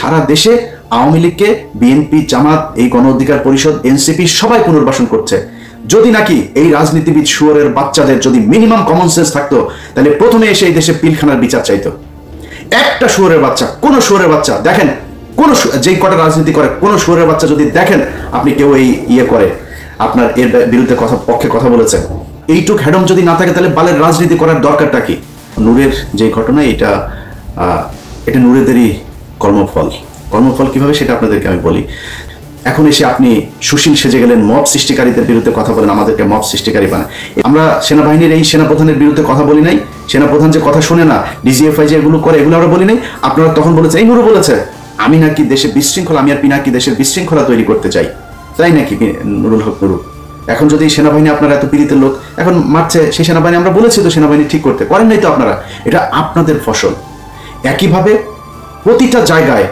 সারা দেশে আওয়ামী লীগকে বিএনপি, জামাত, এই গণ অধিকার পরিষদ, এনসিপি সবাই পুনর্বাসন করছে। যদি নাকি এই রাজনীতিবিদ শুয়োরের বাচ্চাদের যদি মিনিমাম কমন সেন্স থাকতো, তাহলে প্রথমে এসে এই দেশে পিলখানার বিচার চাইতো। একটা শুয়োরের বাচ্চা, কোন শুয়োরের বাচ্চা দেখেন, কোন যেই কটা রাজনীতি করে, কোন শুয়োরের বাচ্চা যদি দেখেন আপনি কেউ এই করে আপনার এর বিরুদ্ধে পক্ষে কথা বলেছে, এইটুক হ্যাডম যদি না থাকে তাহলে বালের রাজনীতি করার দরকারটা কি? নূরের যে ঘটনা, এটা নূরেদেরই কর্মফল। কর্মফল কিভাবে সেটা আপনাদেরকে আমি বলি। এখন এসে আপনি সুশীল সেজে গেলেন, মব সৃষ্টিকারীদের বিরুদ্ধে কথা বলেন, আমাদেরকে মব সৃষ্টিকারী বানায়। আমরা সেনাবাহিনীর এই সেনাপ্রধানের বিরুদ্ধে কথা বলি নাই, সেনাপ্রধান যে কথা শোনে না, ডিজিএফআই যে এগুলো করে, এগুলো আমরা বলি নাই। আপনারা তখন বলেছে, এই নুরু বলেছে আমি নাকি দেশে বিশৃঙ্খলা, আমি আর পিনাকি দেশের বিশৃঙ্খলা তৈরি করতে চাই, তাই নাকি নুরুল হক নুরু? এখন যদি সেনাবাহিনী আপনারা এত পীড়িতের লোক এখন মারছে, সেই সেনাবাহিনী আমরা বলেছি তো সেনাবাহিনী ঠিক করতে, করেন নাই তো আপনারা, এটা আপনাদের ফসল। একইভাবে প্রতিটা জায়গায়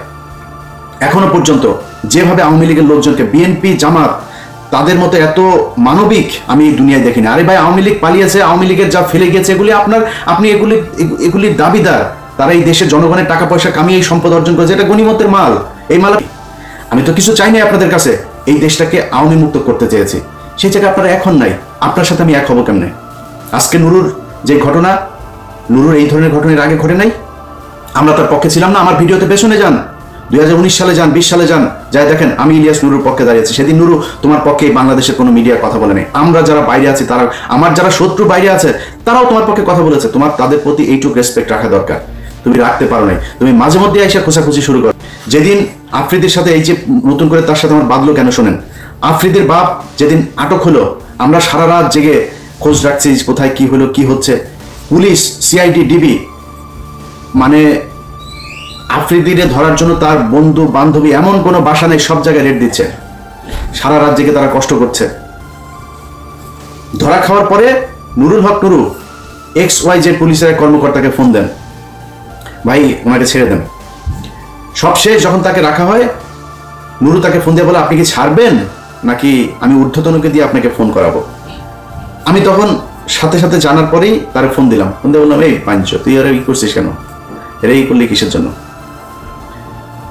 এখনো পর্যন্ত যেভাবে আওয়ামী লীগের লোকজনকে, বিএনপি, জামাত, তাদের মতো এত মানবিক আমি এই দুনিয়ায় দেখিনি। আরে ভাই, আওয়ামী লীগ পালিয়েছে, আওয়ামী লীগের যা ফেলে গেছে এগুলি আপনি এগুলির দাবিদার। তারা এই দেশের জনগণের টাকা পয়সা কামিয়ে এই সম্পদ অর্জন করেছে, এটা গণিমতের মাল। এই মাল আমি তো কিছু চাই নাই আপনাদের কাছে, এই দেশটাকে আওয়ামী মুক্ত করতে চেয়েছি, সেই জায়গায় আপনারা এখন নাই। আপনার সাথে আমি এক হবো কেমনে? আজকে নুরুর যে ঘটনা, নুরুর এই ধরনের ঘটনার আগে ঘটে নাই, আমরা তার পক্ষে ছিলাম না। আমার ভিডিওতে পেছনে যান, 2019 সালে যান, 20 সালে যান, যাই দেখেন আমি ইলিয়াস নুরুর পক্ষে দাঁড়িয়েছি। সেদিন নুরু তোমার পক্ষে বাংলাদেশের কোনো মিডিয়ার কথা বলে নেই। আমরা যারা বাইরে আছি, তারা, আমার যারা শত্রু বাইরে আছে, তারাও তোমার পক্ষে কথা বলেছে। তোমার তাদের প্রতি এইটুকু রেসপেক্ট রাখা দরকার, তুমি রাখতে পারো নাই। তুমি মাঝে মধ্যে এসে খোঁচাখুচি শুরু করো। যেদিন আফ্রিদির সাথে এই যে নতুন করে তার সাথে আমার বাদলো কেন শোনেন, আফ্রিদির বাপ যেদিন আটক হলো, আমরা সারা রাত জেগে খোঁজ রাখছি কোথায় কি হলো, কি হচ্ছে। পুলিশ, সিআইডি, ডিবি, মানে আফ্রিদিরে ধরার জন্য তার বন্ধু বান্ধবী এমন কোনো বাসা নেই, সব জায়গায় রেড দিচ্ছে। সারা রাত জেগে তারা কষ্ট করছে। ধরা খাওয়ার পরে নুরুল হক নুরু XYZ পুলিশের কর্মকর্তাকে ফোন দেন, ভাই ওনাকে ছেড়ে দেন। সবশেষ যখন তাকে রাখা হয়, নুরু তাকে ফোন দিয়ে বলে, আপনি কি ছাড়বেন নাকি আমি ঊর্ধ্বতনকে দিয়ে আপনাকে ফোন করাবো? আমি তখন সাথে সাথে জানার পরেই তারে ফোন দিলাম। ফোন দিয়ে বললাম, এই পাঞ্চ, তুই আর কি করছিস কেন, এরা এই করলি কিসের জন্য?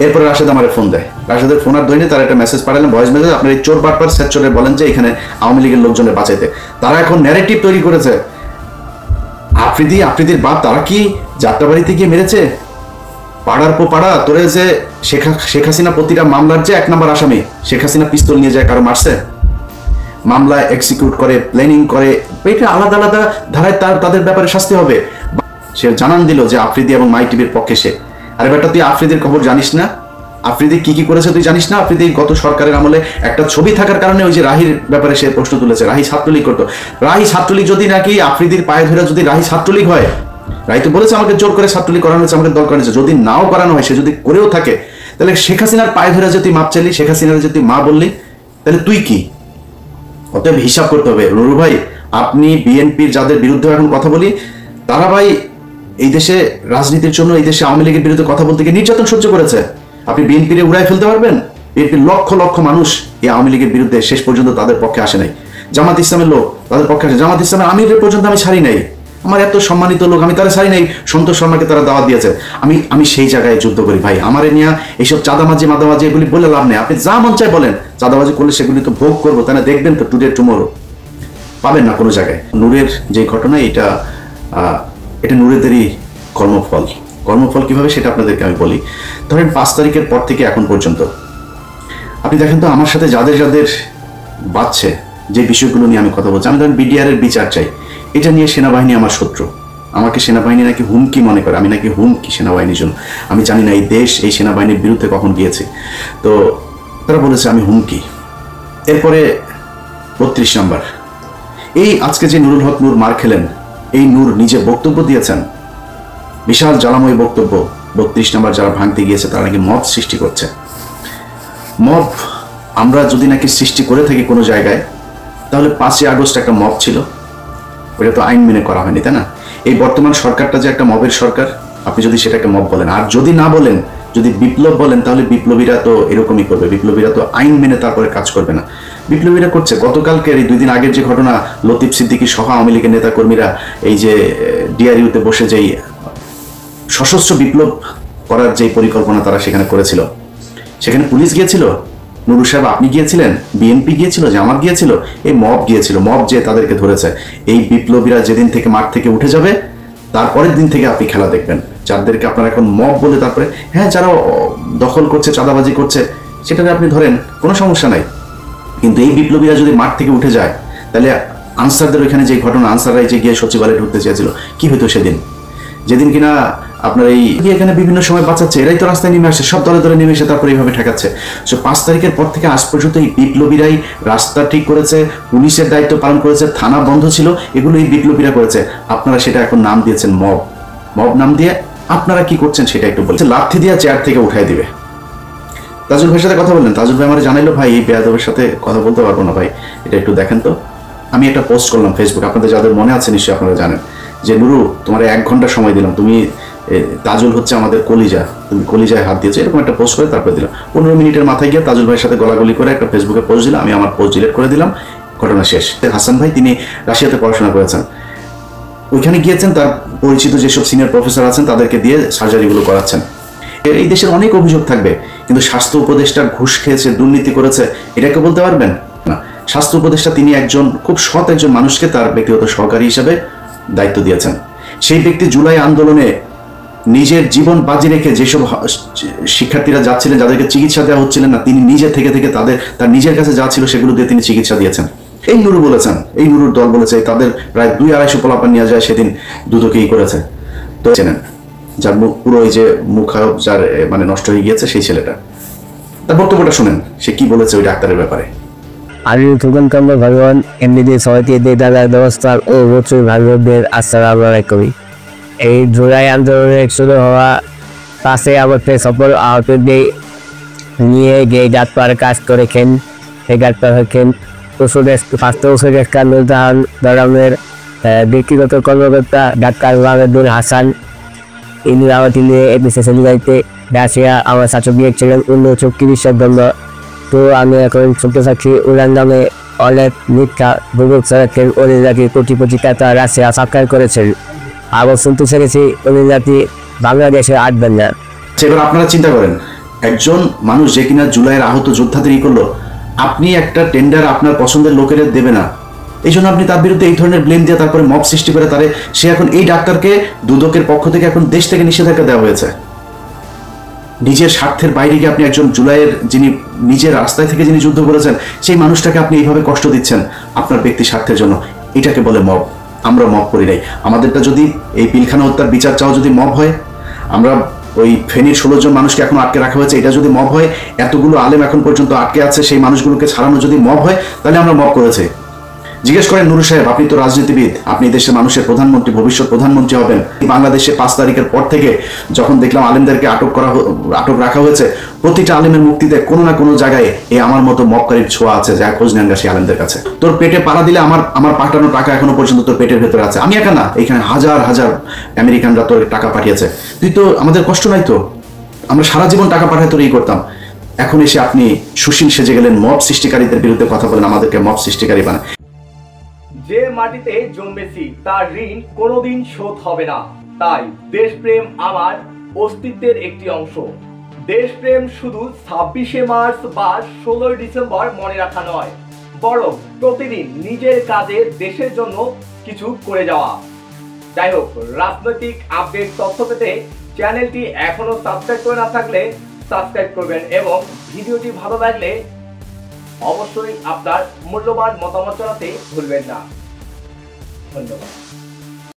এরপরে রাশেদ আমার ফোন দেয়। রাশেদের ফোন আর ধরে তার একটা মেসেজ পাঠালেন, ভয়েস মেসেজ, আপনার এই চোর বাটপার স্যাচরে বলেন যে এখানে আওয়ামী লীগের লোকজনের বাঁচাইতে। তারা এখন ন্যারেটিভ তৈরি করেছে, আফ্রিদির বাপ তারা কি যাত্রাবাড়িতে গিয়ে মেরেছে, পাড়ার পো পাড়া তোরে যে শেখ হাসিনা প্রতিটা মামলার যে 1 নম্বর আসামি, শেখ হাসিনা পিস্তল নিয়ে যায় কারো মারছে, মামলা এক্সিকিউট করে, প্ল্যানিং করে, এটা আলাদা আলাদা ধারায় তাদের ব্যাপারে শাস্তি হবে। সে জানান দিল যে আফ্রিদি এবং মাই টিভির পক্ষে সে। আরে বেটা, তুই আফ্রিদির খবর জানিস না? আফ্রিদি কি করেছে তুই জানিস না? আফ্রিদি গত সরকারের আমলে একটা ছবি থাকার কারণে ওই যে রাহির ব্যাপারে সে প্রশ্ন তুলেছে, রাহি ছাত্রলীগ করতো। রাহি ছাত্রলীগ যদি নাকি আফ্রিদির পায়ে ধরে যদি রাহি ছাত্রলীগ হয়, রাহি তো বলেছে আমাকে জোর করে ছাত্রলীগ করানো হয়েছে, আমাকে দরকার হয়েছে। যদি নাও করানো হয়, সে যদি করেও থাকে, তাহলে শেখ হাসিনার পায়ে ধরে যে তুই মাপ চাইলি, শেখ হাসিনার যে তুই মা বললি, তাহলে তুই কি? অতএব হিসাব করতে হবে। নুরু ভাই, আপনি বিএনপির যাদের বিরুদ্ধে এখন কথা বলি, তারা ভাই এই দেশে রাজনীতির জন্য, এই দেশে আওয়ামী লীগের বিরুদ্ধে কথা বলতে গিয়ে নির্যাতন সহ্য করেছে। আপনি বিএনপিরে উড়াই ফেলতে পারবেন? বিএনপির লক্ষ লক্ষ মানুষ এই আওয়ামী লীগের বিরুদ্ধে শেষ পর্যন্ত তাদের পক্ষে আসে নাই। জামাত ইসলামের লোক তাদের পক্ষে আসে। জামাত ইসলামের আমিরের পর্যন্ত আমি ছাড়ি নাই, আমার এত সম্মানিত লোক, আমি তারা ছাড়ি নাই। সন্তোষ শর্মাকে তারা দাওয়াত দিয়েছে। আমি সেই জায়গায় যুদ্ধ করি ভাই। আমার নিয়ে এইসব চাঁদাবাজি মাদাবাজি এগুলি বলে লাভ নেই। আপনি যা মন চায় বলেন, চাঁদাবাজি করলে সেগুলি তো ভোগ করবো, তাই না? দেখবেন তো টুডে টুমোরো, পাবেন না কোনো জায়গায়। নূরের যে ঘটনা, এটা নূরেদেরই কর্মফল। কর্মফল কিভাবে সেটা আপনাদেরকে আমি বলি। ধরেন 5 তারিখের পর থেকে এখন পর্যন্ত আপনি দেখেন তো আমার সাথে যাদের যাদের বাঁচছে, যে বিষয়গুলো নিয়ে আমি কথা বলছি, আমি ধরেন বিডিআরের বিচার চাই, এটা নিয়ে সেনাবাহিনী আমার শত্রু। আমাকে সেনাবাহিনী নাকি হুমকি মনে করে, আমি নাকি হুমকি সেনাবাহিনীর জন্য। আমি জানি না এই দেশ এই সেনাবাহিনীর বিরুদ্ধে কখন গিয়েছে, তো তারা বলেছে আমি হুমকি। এরপরে 32 নম্বর, এই আজকে যে নুরুল হক নূর মার খেলেন, এই নূর নিজে বক্তব্য দিয়েছেন, বিশাল জ্বালাময় বক্তব্য। 32 নম্বর যারা ভাঙতে গিয়েছে তারা নাকি মব সৃষ্টি করছে। মব আমরা যদি নাকি সৃষ্টি করে থাকি কোনো জায়গায়, তাহলে 5ই আগস্ট একটা মব ছিল, ওটা তো আইন মেনে করা হয়নি, তাই না? এই বর্তমান সরকারটা যে একটা মবের সরকার, আপনি যদি সেটাকে মব বলেন, আর যদি না বলেন, যদি বিপ্লব বলেন, তাহলে বিপ্লবীরা তো এরকমই করবে। বিপ্লবীরা তো আইন মেনে তারপরে কাজ করবে না। বিপ্লবীরা করছে। গতকালকের এই 2 দিন আগের যে ঘটনা, লতিফ সিদ্দিকী সহ আওয়ামী লীগের নেতা কর্মীরা এই যে ডিআরইউতে বসে যেই সশস্ত্র বিপ্লব করার যে পরিকল্পনা তারা সেখানে করেছিল, সেখানে পুলিশ গিয়েছিল, নুরু সাহেব আপনি গিয়েছিলেন, বিএনপি গিয়েছিল, জামাত গিয়েছিল, এই মব গিয়েছিল, মব যে তাদেরকে ধরেছে। এই বিপ্লবীরা যেদিন থেকে মাঠ থেকে উঠে যাবে তারপরের দিন থেকে আপনি খেলা দেখবেন, যাদেরকে আপনারা এখন মব বলে, তারপরে হ্যাঁ যারা দখল করছে, চাঁদাবাজি করছে, সেটাকে আপনি ধরেন, কোনো সমস্যা নাই। কিন্তু এই বিপ্লবীরা যদি মাঠ থেকে উঠে যায়, তাহলে আনসারদের ওইখানে যে ঘটনা, আনসাররাই যে গিয়ে সচিবালয়ে ঢুকতে চেয়েছিল, কি হতো সেদিন? যেদিন কিনা আপনার এই এখানে বিভিন্ন সময় বাঁচাচ্ছে, এরাই তো রাস্তায় নেমে আসে, সব দলে দলে নেমে এসে তারপরে এইভাবে ঠেকাচ্ছে। সো 5 তারিখের পর থেকে আজ পর্যন্ত এই বিপ্লবীরাই রাস্তা ঠিক করেছে, পুলিশের দায়িত্ব পালন করেছে, থানা বন্ধ ছিল, এগুলো এই বিপ্লবীরা করেছে। আপনারা সেটা এখন নাম দিয়েছেন মব। মব নাম দিয়ে আপনারা কি করছেন সেটা একটু বলছেন। লাথি দিয়ে চেয়ার থেকে উঠাই দিবে। তাজুল ভাইয়ের সাথে কথা বললেন, তাজুল ভাই আমার জানাইলো, ভাই এই বেয়াদবের সাথে কথা বলতে পারবো না ভাই, এটা একটু দেখেন তো। আমি একটা পোস্ট করলাম ফেসবুক, আপনাদের যাদের মনে আছে নিশ্চয়ই আপনারা জানেন, যে নুরু তোমার 1 ঘন্টা সময় দিলাম, তুমি তাজুল হচ্ছে আমাদের কলিজা, তুমি কলিজায় হাত দিয়েছো, এরকম একটা পোস্ট করে তারপরে দিলাম। 15 মিনিটের মাথায় গিয়ে তাজুল ভাইয়ের সাথে গলাগলি করে একটা ফেসবুকে পোস্ট দিলাম, আমি আমার পোস্ট ডিলিট করে দিলাম, ঘটনা শেষ। হাসান ভাই তিনি রাশিয়াতে পড়াশোনা করেছেন, ওইখানে গিয়েছেন, তার পরিচিত যেসব সিনিয়র প্রফেসর আছেন তাদেরকে দিয়ে সার্জারিগুলো করাচ্ছেন। এই দেশের অনেক অভিযোগ থাকবে, কিন্তু স্বাস্থ্য উপদেষ্টা ঘুষ খেয়েছে, দুর্নীতি করেছে, এটাকে বলতে পারবেন না। স্বাস্থ্য উপদেষ্টা তিনি একজন খুব সৎ একজন মানুষকে তার ব্যক্তিগত সহকারী হিসেবে দায়িত্ব দিয়েছেন। সেই ব্যক্তি জুলাই আন্দোলনে নিজের জীবন বাজি রেখে যেসব শিক্ষার্থীরা যাচ্ছিলেন, যাদেরকে চিকিৎসা দেওয়া হচ্ছিলেন না, তিনি নিজে থেকে তার নিজের কাছে যা ছিল সেগুলো দিয়ে তিনি চিকিৎসা দিয়েছেন। এই নুরু বলেছেন, এই নুরুর দল বলেছে তাদের প্রায় 200-250 পোলাপান নিয়ে যায় সেদিন দুদকেই করেছে। তো চেনেন যার মুখ পুরো ওই যে মুখ যার মানে নষ্ট হয়ে গিয়েছে, সেই ছেলেটা, তার বক্তব্যটা শুনেন সে কি বলেছে ওই ডাক্তারের ব্যাপারে। আমি ফুকনকাম্ব ভগবান এমনিতে সবাইকে দেদার ব্যবস্থার ও প্রচুর ভাগবতদের আস্থার আবরণায় করি। এই জুলাই আন্দোলনের শুরু হওয়া 5 আগস্টে সফল আহতদের নিয়ে গিয়ে ডাক্তার কাজ করেছেন। এই ডাক্তার হচ্ছেন স্বাস্থ্য উপদেষ্টা নূর জাহান দরামের ব্যক্তিগত কর্মকর্তা ডাক্তার মাহমুদুল হাসান। ইনি আমাকে নিয়ে এপিসে সেলিবাইতে রাশিয়া আমার শাসক গিয়েছিলেন অন্য চিকিৎসার জন্য। তো আমি এখন শুনতে চাচ্ছি উড়ান নামে অনেক মিথ্যা বুবুক সড়কের অনিজাতি কোটি টাকা রাশিয়া সাক্ষাৎ করেছেন। আবার শুনতে চেয়েছি অনিজাতি বাংলাদেশে আসবেন না। এবার আপনারা চিন্তা করেন, একজন মানুষ যে কিনা জুলাইয়ের আহত যোদ্ধাদের করলো, আপনি একটা টেন্ডার আপনার পছন্দের লোকের দেবে না, এই জন্য আপনি তার বিরুদ্ধে এই ধরনের ব্লেম দিয়ে তারপরে মব সৃষ্টি করে তারে, সে এখন এই ডাক্তারকে দুদকের পক্ষ থেকে এখন দেশ থেকে নিষেধাজ্ঞা দেওয়া হয়েছে। নিজের স্বার্থের বাইরে গিয়ে আপনি একজন জুলাইয়ের যিনি নিজের রাস্তায় থেকে যিনি যুদ্ধ করেছেন সেই মানুষটাকে আপনি এইভাবে কষ্ট দিচ্ছেন আপনার ব্যক্তি স্বার্থের জন্য। এটাকে বলে মব। আমরা মব করি নাই। আমাদেরটা যদি এই পিলখানা হত্যার বিচার চাও যদি মব হয়, আমরা ওই ফেনীর 16 জন মানুষকে এখন আটকে রাখা হয়েছে, এটা যদি মব হয়, এতগুলো আলেম এখন পর্যন্ত আটকে আছে, সেই মানুষগুলোকে ছাড়ানো যদি মব হয়, তাহলে আমরা মব করেছি। জিজ্ঞেস করেন নুরু সাহেব, আপনি তো রাজনীতিবিদ, আপনি দেশের মানুষের প্রধানমন্ত্রী, ভবিষ্যৎ প্রধানমন্ত্রী হবেন। বাংলাদেশে 5 তারিখের পর থেকে যখন দেখলাম আলেমদেরকে আটক রাখা হয়েছে, প্রতিটা আলেমের মুক্তিতে কোনো না কোনো জায়গায় এই আমার মতো মক্কারির ছোঁয়া আছে, যা খোঁজ নেন সেই আলেমদের কাছে। তোর পেটে পাড়া দিলে আমার পাঠানো টাকা এখনো পর্যন্ত তোর পেটের ভেতরে আছে। আমি একা না, এখানে হাজার হাজার আমেরিকানরা তোর টাকা পাঠিয়েছে। তুই তো, আমাদের কষ্ট নাই তো, আমরা সারা জীবন টাকা পাঠায় তোর এই করতাম। এখন এসে আপনি সুশীল সেজে গেলেন, মব সৃষ্টিকারীদের বিরুদ্ধে কথা বলেন, আমাদেরকে মব সৃষ্টিকারী বানায়। যে মাটিতে জন্মেছি তার ঋণ কোনোদিন শোধ হবে না। তাই দেশপ্রেম আমার অস্তিত্বের একটি অংশ। দেশপ্রেম শুধু 26শে মার্চ বা 16ই ডিসেম্বর মনে রাখা নয়, বরং প্রতিদিন নিজের কাজে দেশের জন্য কিছু করে যাওয়া। যাই হোক, রাজনৈতিক আপডেট তথ্য পেতে চ্যানেলটি এখনো সাবস্ক্রাইব করে না থাকলে সাবস্ক্রাইব করবেন এবং ভিডিওটি ভালো লাগলে অবশ্যই আপনার মূল্যবান মতামত জানাতে ভুলবেন না। ধন্যবাদ।